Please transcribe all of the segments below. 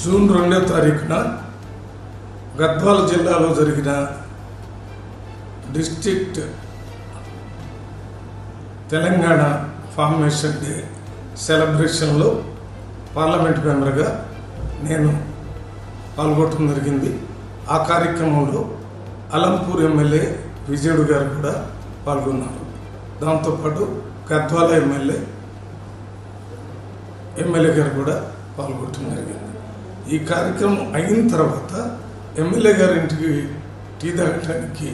June 2వ తారీఖున గద్వాల జిల్లాలో జరిగిన డిస్ట్రిక్ట్ తెలంగాణ ఫార్మేషన్ డే సెలబ్రేషన్లో పార్లమెంట్ మెంబర్గా నేను పాల్గొనడం జరిగింది. ఆ కార్యక్రమంలో అలంపూర్ ఎమ్మెల్యే విజయుడు గారు కూడా పాల్గొన్నారు. దాంతోపాటు గద్వాల ఎమ్మెల్యే గారు కూడా పాల్గొనడం జరిగింది. ఈ కార్యక్రమం అయిన తర్వాత ఎమ్మెల్యే గారి ఇంటికి టీ తాగటానికి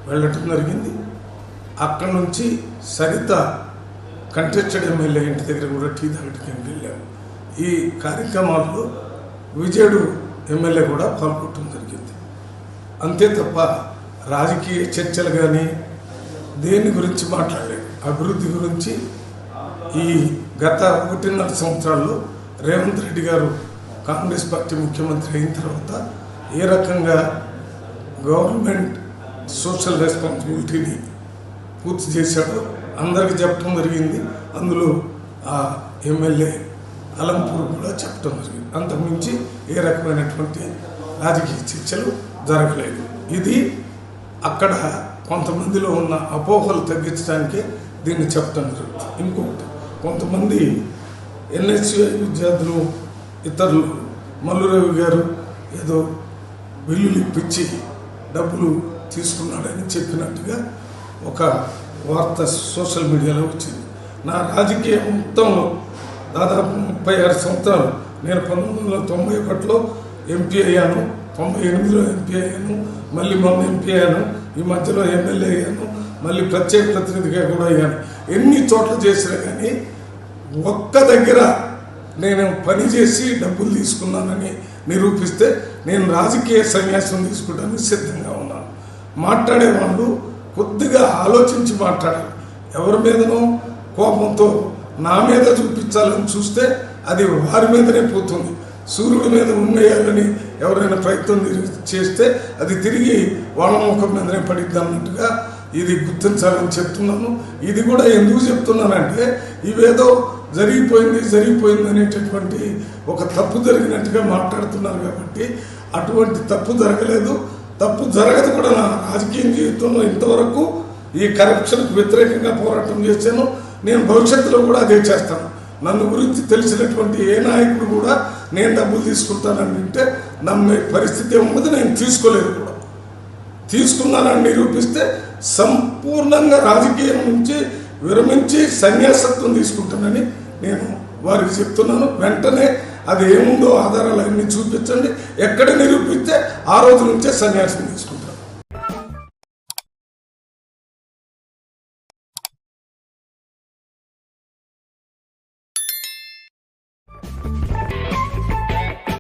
వెళ్ళటం జరిగింది. అక్కడ నుంచి సరిత కంటెస్టెడ్ ఎమ్మెల్యే ఇంటి దగ్గర కూడా టీ తాగటానికి వెళ్ళాము. ఈ కార్యక్రమాల్లో విజయుడు ఎమ్మెల్యే కూడా పాల్గొనడం జరిగింది. అంతే తప్ప రాజకీయ చర్చలు కానీ దేని గురించి మాట్లాడలేదు. అభివృద్ధి గురించి ఈ గత 1.5 సంవత్సరాల్లో రేవంత్ రెడ్డి గారు కాంగ్రెస్ పార్టీ ముఖ్యమంత్రి అయిన తర్వాత ఏ రకంగా గవర్నమెంట్ సోషల్ రెస్పాన్సిబిలిటీని పూర్తి చేశాడో అందరికీ చెప్పడం జరిగింది. అందులో ఆ ఎమ్మెల్యే అలంపూర్ కూడా చెప్పడం జరిగింది. అంతకుమించి ఏ రకమైనటువంటి రాజకీయ చర్చలు జరగలేదు. ఇది అక్కడ కొంతమందిలో ఉన్న అపోహలు తగ్గించడానికే దీన్ని చెప్పడం జరుగుతుంది. ఇంకొకటి, కొంతమంది ఎన్ఎస్యుఐ విద్యార్థులు ఇతరులు మల్లురవి గారు ఏదో బిల్లులు ఇప్పించి డబ్బులు తీసుకున్నాడని చెప్పినట్టుగా ఒక వార్త సోషల్ మీడియాలో వచ్చింది. నా రాజకీయ మొత్తంలో దాదాపు 36 సంవత్సరాలు, నేను 1991లో ఎంపీ అయ్యాను, 98లో ఎంపీ అయ్యాను, మళ్ళీ మొన్న ఎంపీ అయ్యాను, ఈ మధ్యలో ఎమ్మెల్యే అయ్యాను, మళ్ళీ ప్రత్యేక ప్రతినిధిగా కూడా అయ్యాను. ఎన్ని చోట్ల చేసినా కానీ ఒక్క దగ్గర నేను పని చేసి డబ్బులు తీసుకున్నానని నిరూపిస్తే నేను రాజకీయ సన్యాసం తీసుకోవడానికి సిద్ధంగా ఉన్నాను. మాట్లాడే వాళ్ళు కొద్దిగా ఆలోచించి మాట్లాడాలి. ఎవరి మీదనో కోపంతో నా మీద చూపించాలని చూస్తే అది వారి మీదనే పోతుంది. సూర్యుడి మీద ఉన్నయాలని ఎవరైనా ప్రయత్నం చేస్తే అది తిరిగి వాళ్ళ ముఖం మీదనే పడిద్ది అన్నట్టుగా ఇది గుర్తించాలని చెప్తున్నాను. ఇది కూడా ఎందుకు చెప్తున్నానంటే, ఇవేదో జరిగిపోయింది అనేటటువంటి ఒక తప్పు జరిగినట్టుగా మాట్లాడుతున్నారు కాబట్టి అటువంటి తప్పు జరగలేదు, తప్పు జరగదు కూడా. నా రాజకీయ జీవితంలో ఇంతవరకు ఈ కరప్షన్కు వ్యతిరేకంగా పోరాటం చేశాను. నేను భవిష్యత్తులో కూడా అదే చేస్తాను. నన్ను గురించి తెలిసినటువంటి ఏ నాయకుడు కూడా నేను డబ్బులు తీసుకుంటానని అంటే నమ్మే పరిస్థితి ఉన్నది. నేను తీసుకోలేదు కూడా. తీసుకున్నానని నిరూపిస్తే సంపూర్ణంగా రాజకీయం నుంచి విరమించి సన్యాసత్వం తీసుకుంటానని నేను వారికి చెప్తున్నాను. వెంటనే అది ఏముందో ఆధారాలు అన్నీ చూపించండి. ఎక్కడ నిరూపిస్తే ఆ రోజు నుంచే సన్యాసం తీసుకుంటాను.